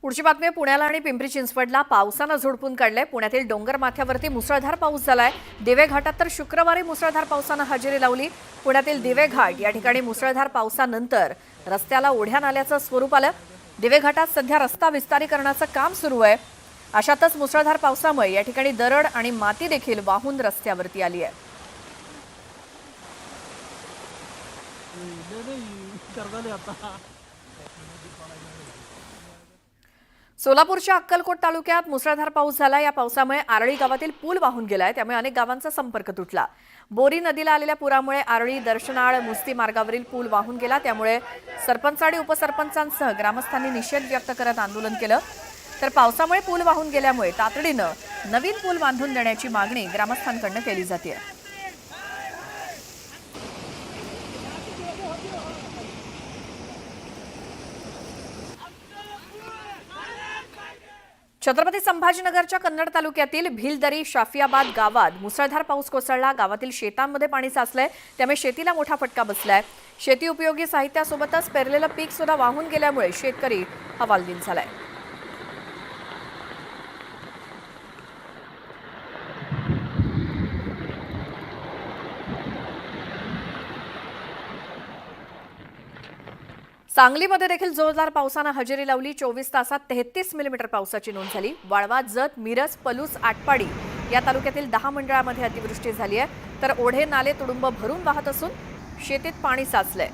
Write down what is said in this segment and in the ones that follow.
पुढची बातमी पुण्याला आणि पिंपरी चिंचवडला पावसानं झोडपून काढले। पुण्यातील डोंगर माथ्यावरती मुसळधार पाऊस झालाय। दिवे घाटात तर शुक्रवारी मुसळधार पावसानं हजेरी लावली। पुण्यातील दिवे घाट या ठिकाणी मुसळधार पावसानंतर रस्त्याला ओढ्या नाल्याचं स्वरूप आलं। दिवे घाटात सध्या रस्ता विस्तारीकरणाचं काम सुरू आहे। अशातच मुसळधार पावसामुळे या ठिकाणी दरड आणि माती देखील वाहून रस्त्यावरती आली आहे। सोलापूरच्या अक्कलकोट तालुक्यात मुसळधार पाऊस झाला। या पावसामुळे आरळी गावातील पूल वाहून गेलाय, त्यामुळे अनेक गावांचा संपर्क तुटला। बोरी नदीला आलेल्या पुरामुळे आरळी दर्शनाळ मुस्ती मार्गावरील पूल वाहून गेला, त्यामुळे सरपंच आणि उपसरपंचांसह ग्रामस्थांनी निषेध व्यक्त करत आंदोलन केलं। तर पावसामुळे पूल वाहून गेल्यामुळे तातडीनं नवीन पूल बांधून देण्याची मागणी ग्रामस्थांकडून केली जाते। छत्रपती संभाजीनगरच्या कन्नड तालुक्यातील भिलदरी शाफियाबाद गावात मुसळधार पाऊस कोसळला। गावातील शेतांमध्ये पाणी साचलंय, त्यामुळे शेतीला मोठा फटका बसलाय। शेती उपयोगी साहित्यासोबतच पेरलेलं पीक सुद्धा वाहून गेल्यामुळे शेतकरी हवालदिल झालाय। सांगलीमध्ये देखील जोरदार पावसानं हजेरी लावली। 24 तासात 33 मिलीमीटर पावसाची नोंद झाली। वाळवा, जत, मिरज, पलूस, आटपाडी या तालुक्यातील 10 मंडळांमध्ये अतिवृष्टी झाली आहे। तर ओढे नाले तुडुंब भरून वाहत असून शेतीत पाणी साचलंय।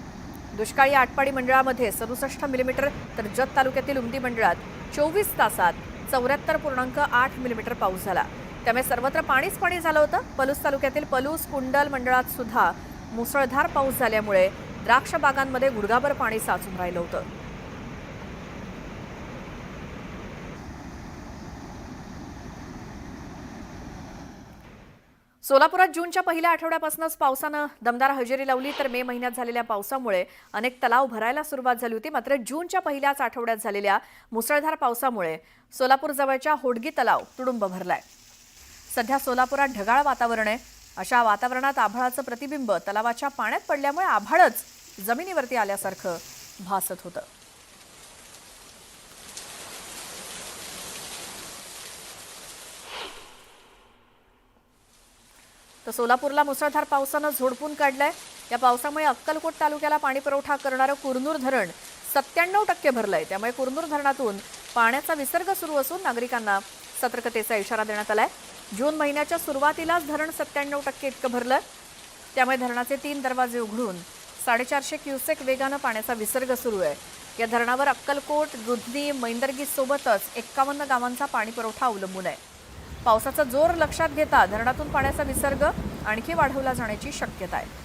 दुष्काळी आटपाडी मंडळामध्ये 67 मिलीमीटर, तर जत तालुक्यातील उमदी मंडळात 24 तासात 74.8 मिलीमीटर पाऊस झाला। त्यामुळे सर्वत्र पाणीच पाणी झालं होतं। पलूस तालुक्यातील पलूस, कुंडल मंडळात सुद्धा मुसळधार पाऊस झाल्यामुळे द्राक्ष बागांमध्ये गुडघाभर पाणी साचून राहिलं होतं। सोलापुरात जूनच्या पहिल्या आठवड्यापासूनच पावसानं दमदार हजेरी लावली। तर मे महिन्यात झालेल्या पावसामुळे अनेक तलाव भरायला सुरुवात झाली होती। मात्र जूनच्या पहिल्याच आठवड्यात झालेल्या मुसळधार पावसामुळे सोलापूर जवळच्या होडगी तलाव तुडुंब भरलाय। सध्या सोलापुरात ढगाळ वातावरण आहे। अशा वातावरणात आभाळाचं प्रतिबिंब तलावाच्या पाण्यात पडल्यामुळे आभाळच जमिनीवरती आल्यासारखं भासत होतं। तर सोलापूरला मुसळधार पावसानं झोडपून काढलंय। या पावसामुळे अक्कलकोट तालुक्याला पाणी पुरवठा करणारं कुरनूर धरण 97% भरलंय। त्यामुळे कुरनूर धरणातून पाण्याचा विसर्ग सुरू असून नागरिकांना सतर्कतेचा इशारा देण्यात आलाय। जून महिन्याच्या सुरुवातीलाच धरण 97% इतकं भरलं, त्यामुळे धरणाचे 3 दरवाजे उघडून 450 क्युसेक वेगानं पाण्याचा विसर्ग सुरू आहे। या धरणावर अक्कलकोट, दुधनी, मैंदर्गी सोबतच 51 गावांचा पाणी पुरवठा अवलंबून आहे। पावसाचा जोर लक्षात घेता धरणातून पाण्याचा विसर्ग आणखी वाढवला जाण्याची शक्यता आहे।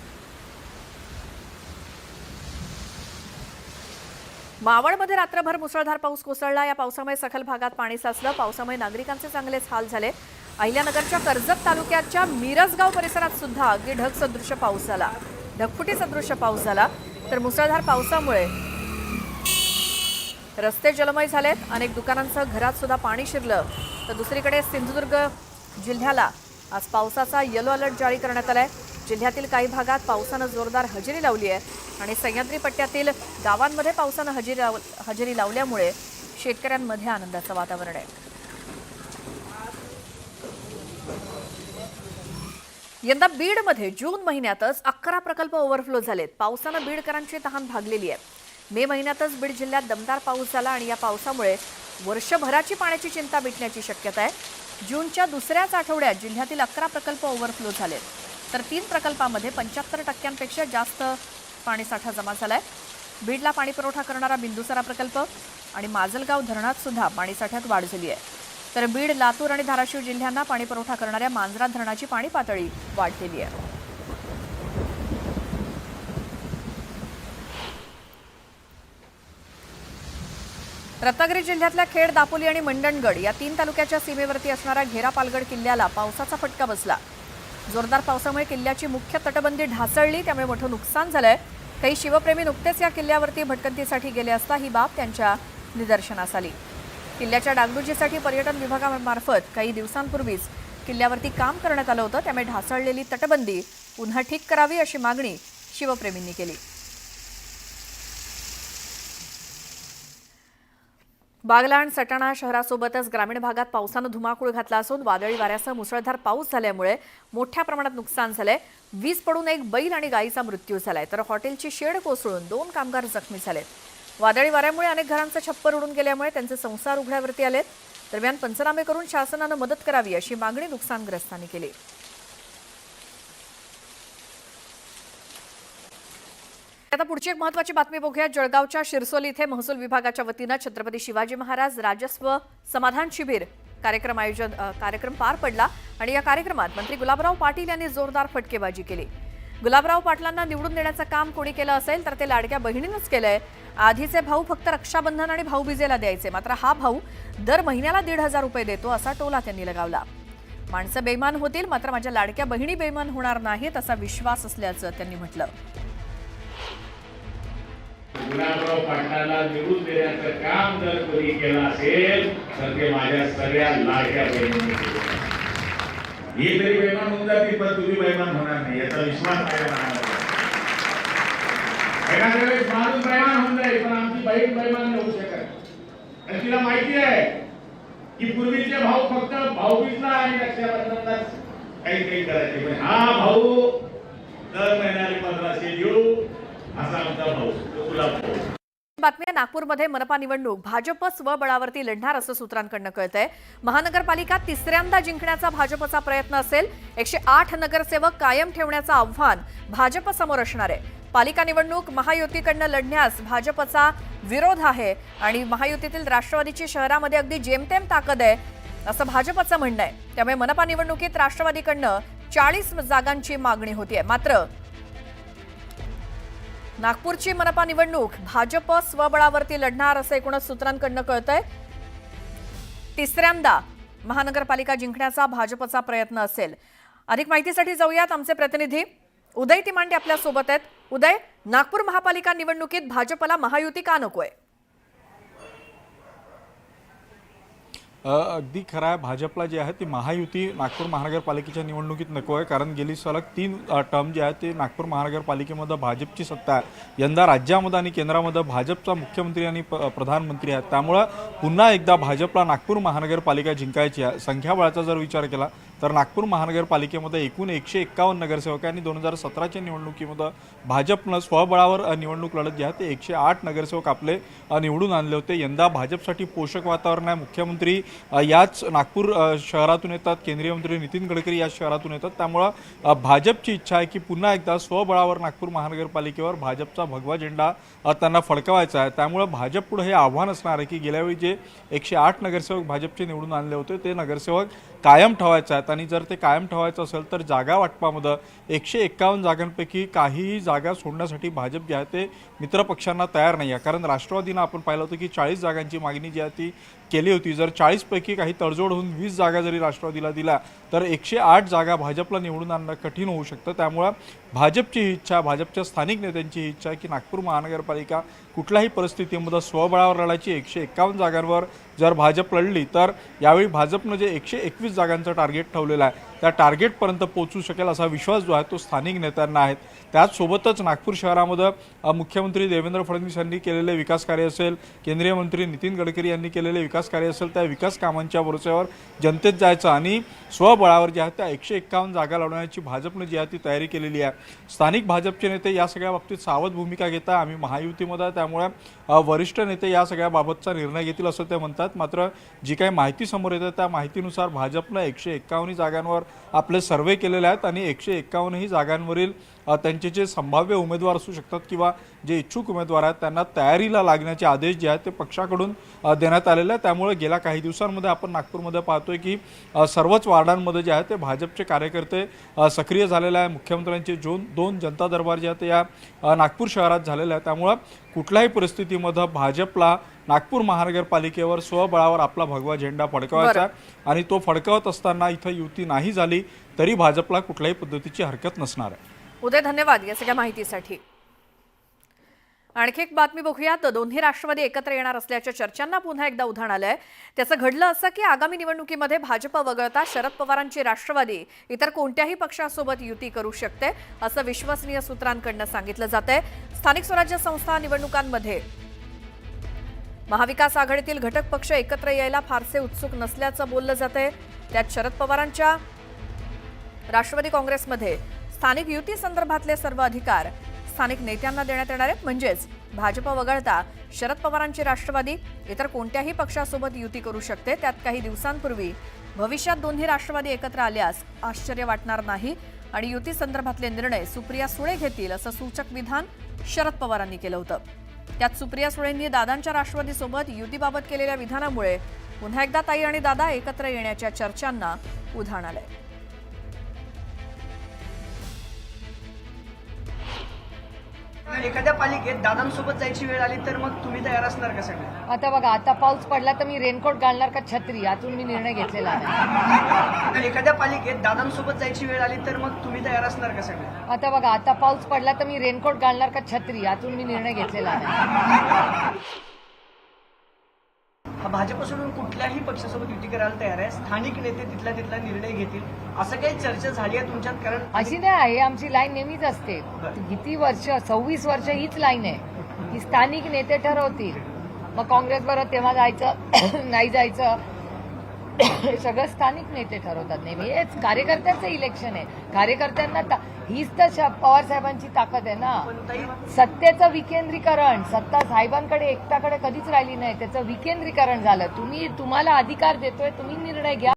मावळमध्ये रात्रभर मुसळधार पाऊस कोसळला। या पावसामुळे सखल भागात पाणी साचलं। पावसामुळे नागरिकांचे चांगलेच हाल झाले। अहिल्यानगरच्या कर्जत तालुक्याच्या मिरजगाव परिसरात सुद्धा अगदी ढगसदृश पाऊस झाला, ढगफुटी सदृश पाऊस झाला। तर मुसळधार पावसामुळे रस्ते जलमय झालेत, अनेक दुकानांसह घरात सुद्धा पाणी शिरलं। तर दुसरीकडे सिंधुदुर्ग जिल्ह्याला आज पावसाचा येलो अलर्ट जारी करण्यात आलाय। जिल्ह्यातील काही भागात पावसानं जोरदार हजेरी लावली आहे आणि सह्याद्री पट्ट्यातील गावांमध्ये पावसानं हजेरी लावल्यामुळे शेतकऱ्यांमध्ये आनंदाचं वातावरण आहे। यंदा बीडमध्ये जून महिन्यातच 11 प्रकल्प ओव्हरफ्लो झालेत। पावसानं बीडकरांची तहान भागलेली आहे। मे महिन्यातच बीड जिल्ह्यात दमदार पाऊस झाला आणि या पावसामुळे वर्षभराची पाण्याची चिंता मिटण्याची शक्यता आहे। जूनच्या दुसऱ्याच आठवड्यात जिल्ह्यातील 11 प्रकल्प ओव्हरफ्लो झालेत, तर 3 प्रकल्पांमध्ये 75% जास्त पाणीसाठा जमा झालाय। बीडला पाणी पुरवठा करणारा बिंदुसरा प्रकल्प आणि माजलगाव धरणात सुद्धा पाणीसाठ्यात वाढ झाली आहे। तर बीड, लातूर आणि धाराशिव जिल्ह्यांना पाणी पुरवठा करणाऱ्या मांजरा धरणाची पाणी पातळी वाढलेली आहे। रत्नागिरी जिल्ह्यातल्या खेड, दापोली आणि मंडणगड या 3 तालुक्याच्या सीमेवरती असणाऱ्या घेरा पालगड किल्ल्याला पावसाचा फटका बसला। जोरदार पावसामुळे किल्ल्याची मुख्य तटबंदी ढासळली, त्यामुळे मोठं नुकसान झालंय। काही शिवप्रेमी नुकतेच या किल्ल्यावरती भटकंतीसाठी गेले असता ही बाब त्यांच्या निदर्शनास आली। किल्ल्याच्या डागडुजीसाठी पर्यटन विभागामार्फत काही दिवसांपूर्वीच किल्ल्यावरती काम करण्यात आलं होतं, त्यामुळे ढासळलेली तटबंदी पुन्हा ठीक करावी अशी मागणी शिवप्रेमींनी केली। बागलाण सटाणा शहरासोबतच ग्रामीण भागात पावसानं धुमाकूळ घातला असून वादळी वाऱ्यासह मुसळधार पाऊस झाल्यामुळे मोठ्या प्रमाणात नुकसान झालंय। वीज पडून एक बैल आणि गायीचा मृत्यू झालाय, तर हॉटेलची शेड कोसळून 2 कामगार जखमी झालेत। वादळी वाऱ्यामुळे अनेक घरांचे छप्पर उडून गेल्यामुळे त्यांचे संसार उघड्यावरती आलेत। दरम्यान पंचनामे करून शासनानं मदत करावी अशी मागणी नुकसानग्रस्तांनी केली। आता पुढची एक महत्त्वाची बातमी बघूया। जळगावच्या शिरसोली इथे महसूल विभागाच्या वतीनं छत्रपती शिवाजी महाराज राजस्व समाधान शिबिर कार्यक्रम पार पडला आणि या कार्यक्रमात मंत्री गुलाबराव पाटील यांनी जोरदार फटकेबाजी केली। गुलाबराव पाटलांना निवडून देण्याचं काम कोणी केलं असेल तर ते लाडक्या बहिणींनीच केलंय। आधीचे भाऊ फक्त रक्षाबंधन आणि भाऊबीजेला द्यायचे, मात्र हा भाऊ दर महिन्याला 1,500 रुपये देतो असा टोला त्यांनी लगावला। माणसं बेईमान होतील मात्र माझ्या लाडक्या बहिणी बेईमान होणार नाहीत असा विश्वास असल्याचं त्यांनी म्हटलं। गुलाबराव पाटलांना निवडून देण्याचं काम जर कोणी केलं असेल तर ते माझ्या सगळ्या लाडक्या बहिणींनी केलं। ही तरी बेईमान होऊन जातील पण तुम्ही बेईमान होणार नाही याचा विश्वास आहे। एखाद्या वेळेस माणूस बेईमान होऊन जाईल पण आमची बहीण बेईमान नाही होऊ शकत। आणि तिला माहिती आहे की पूर्वीचे भाऊ फक्त भाऊबीजला आणि रक्षाबंधनला काही करायचे, पण हा भाऊ दर महिन्याला 1500 देऊ असा आमचा भाऊ गुलाबराव। बातमी नागपूरमध्ये मनपा निवडणूक भाजप स्वबळावरती लढणार असं सूत्रांकडून कळतंय। महानगरपालिका तिसऱ्यांदा जिंकण्याचा भाजपचा प्रयत्न असेल। 108 नगरसेवक कायम ठेवण्याचं आव्हान भाजप समोर असणार आहे। पालिका निवडणूक महायुतीकडून लढण्यास भाजपचा विरोध आहे आणि महायुतीतील राष्ट्रवादीची शहरामध्ये अगदी जेमतेम ताकद आहे असं भाजपचं म्हणणं आहे। त्यामुळे मनपा निवडणुकीत राष्ट्रवादीकडून 40 जागांची मागणी होतीये, मात्र नागपूरची मनपा निवडणूक भाजप स्वबळावरती लढणार असं एकूणच सूत्रांकडून कळतंय। तिसऱ्यांदा महानगरपालिका जिंकण्याचा भाजपचा प्रयत्न असेल। अधिक माहितीसाठी जाऊयात आमचे प्रतिनिधी उदय तिमांडे आपल्या सोबत आहेत। उदय, नागपूर महापालिका निवडणुकीत भाजपला महायुती का नकोय? अगदी खरं आहे, भाजपला जे आहे ती महायुती नागपूर महानगरपालिकेच्या निवडणुकीत नको आहे, कारण गेली सलग 3 टर्म जे आहे ते नागपूर महानगरपालिकेमध्ये भाजपची सत्ता आहे। यंदा राज्यामध्ये आणि केंद्रामध्ये भाजपचा मुख्यमंत्री आणि प्रधानमंत्री आहेत, त्यामुळे पुन्हा एकदा भाजपला नागपूर महानगरपालिका जिंकायची आहे। संख्याबळाचा जर विचार केला तर नागपूर महानगरपालिकेमध्ये एकूण 151 नगरसेवक आणि 2017च्या निवडणुकीमध्ये भाजपनं स्वबळावर निवडणूक लढत जी आहे ते 108 नगरसेवक आपले निवडून आणले होते। यंदा भाजपसाठी पोषक वातावरण आहे। मुख्यमंत्री याच नागपूर शहरातून येतात, केंद्रीय मंत्री नितीन गडकरी या शहरातून येतात, त्यामुळे भाजपची इच्छा आहे की पुन्हा एकदा स्वबळावर नागपूर महानगरपालिकेवर भाजपचा भगवा झेंडा त्यांना फडकवायचा आहे। त्यामुळे भाजप पुढे हे आव्हान असणार आहे की गेल्यावेळी जे 108 नगरसेवक भाजपचे निवडून आणले होते ते नगरसेवक कायम ठेवायचे आहेत आणि जर ते कायम ठेवायचं असेल तर जागा वाटपामध्ये 151 जागांपैकी काहीही जागा सोडण्यासाठी भाजप जे आहे ते मित्रपक्षांना तयार नाही आहे। कारण राष्ट्रवादीनं आपण पाहिलं होतं की 40 जागांची मागणी जी आहे ती केली होती। जर 40 पैकी काही तडजोड होऊन 20 जागा जरी राष्ट्रवादीला दिला तर 108 जागा भाजपला निवडून आणणं कठीण होऊ शकतं। त्यामुळे भाजपची ही इच्छा, भाजपच्या स्थानिक नेत्यांची ही इच्छा आहे की नागपूर महानगरपालिका कुठल्याही परिस्थितीमध्ये स्वबळावर लढायची। 151 जागांवर जर भाजप लढली तर यावेळी भाजपनं जे 121 जागांचं टार्गेट ठेवलेलं आहे त्या टार्गेटपर्यंत पोहोचू शकेल असा विश्वास जो आहे तो स्थानिक नेत्यांना आहे। त्याचसोबतच नागपूर शहरामध्ये मुख्यमंत्री देवेंद्र फडणवीस यांनी केलेले विकास कार्य असेल, केंद्रीय मंत्री नितीन गडकरी यांनी केलेले विकास कार्य असेल, त्या विकास कामांच्या भरोश्यावर जनतेत जायचं आणि स्वबळावर जे आहे त्या 151 जागा लढवण्याची भाजपने जी आहे ती तयारी केलेली आहे। स्थानिक भाजपचे नेते या सगळ्या बाबतीत सावध भूमिका घेतात। आम्ही महायुतीमध्ये त्यामुळे वरिष्ठ नेते या सगळ्या बाबतचा निर्णय घेतील असं ते म्हणतात। मात्र जी काही माहिती समोर येते त्या माहितीनुसार भाजपनं 151 जागांवर आपले सर्वे केलेले आहेत आणि 151 ही जागांवरील त्यांचे जे संभाव्य उमेदवार असू शकतात किंवा जे इच्छुक उमेदवार आहेत त्यांना तयारीला लागण्याचे आदेश जे आहेत ते पक्षाकडून देण्यात आलेले आहेत। त्यामुळे गेल्या काही दिवसांमध्ये आपण नागपूरमध्ये पाहतोय की सर्वच वार्डांमध्ये जे आहे ते भाजपचे कार्यकर्ते सक्रिय झालेले आहे। मुख्यमंत्र्यांचे 2 जनता दरबार जे आहेत ते या नागपूर शहरात झालेले आहे। त्यामुळे कुठल्याही परिस्थितीमध्ये भाजपला नागपूर महानगरपालिकेवर स्वबळावर आपला भगवा झेंडा फडकवायचा आणि तो फडकवत असताना इथं युती नाही झाली तरी भाजपला कुठल्याही पद्धतीची हरकत नसणार आहे। उदय, धन्यवाद या सगळ्या माहितीसाठी। आणखी एक बातमी बघूयात। दोन्ही राष्ट्रवादी एकत्र येणार असल्याच्या चर्चांना पुन्हा एकदा उधाण आलंय। त्याचं घडलं असं की आगामी निवडणुकीमध्ये भाजप वगळता शरद पवारांची राष्ट्रवादी इतर कोणत्याही पक्षासोबत युती करू शकते असं विश्वसनीय सूत्रांकडून सांगितलं जातंय। स्थानिक स्वराज्य संस्था निवडणुकांमध्ये महाविकास आघाडीतील घटक पक्ष एकत्र यायला फारसे उत्सुक नसल्याचं बोललं जातंय. त्यात शरद पवारांच्या राष्ट्रवादी काँग्रेसमध्ये स्थानिक युती संदर्भातले सर्व अधिकार स्थानिक नेत्यांना देण्यात येणार आहेत. म्हणजेच भाजप वगळता शरद पवारांची राष्ट्रवादी इतर कोणत्याही पक्षासोबत युती करू शकते. त्यात काही दिवसांपूर्वी भविष्यात दोन्ही राष्ट्रवादी एकत्र आल्यास आश्चर्य वाटणार नाही आणि युती संदर्भातले निर्णय सुप्रिया सुळे घेतील असं सूचक विधान शरद पवारांनी केलं होतं. त्यात सुप्रिया सुळेंनी दादांच्या राष्ट्रवादीसोबत युतीबाबत केलेल्या विधानामुळे पुन्हा एकदा ताई आणि दादा एकत्र येण्याच्या चर्चांना उधाण आलंय. एखाद्या पालिकेत दादांसोबत जायची वेळ आली तर मग तुम्ही तयार असणार का सगळे? आता बघा, आता पाऊस पडला तर मी रेनकोट घालणार का छत्री, यातून मी निर्णय घेतलेला आहे. एखाद्या पालिकेत दादांसोबत जायची वेळ आली तर मग तुम्ही तयार असणार का सगळे? आता बघा, आता पाऊस पडला तर मी रेनकोट घालणार का छत्री, यातून मी निर्णय घेतलेला आहे. भाजप सोडून कुठल्याही पक्षासोबत युती करायला तयार आहे. स्थानिक नेते तिथला निर्णय घेतील असं काही चर्चा झाली आहे तुमच्यात? कारण अशी नाही आहे, आमची लाईन नेहमीच असते. किती वर्ष, 26 वर्ष हीच लाईन आहे की स्थानिक नेते ठरवतील. मग काँग्रेस बरोबर तेव्हा जायचं नाही जायचं सगळं स्थानिक नेते ठरवतात. नेहमी हेच कार्यकर्त्यांचं इलेक्शन आहे. कार्यकर्त्यांना हीच तर पवार साहेबांची ताकद आहे ना. सत्तेचं विकेंद्रीकरण, सत्ता साहेबांकडे एकट्याकडे कधीच राहिली नाही. त्याचं विकेंद्रीकरण झालं. तुम्हाला अधिकार देतोय, तुम्ही निर्णय घ्या.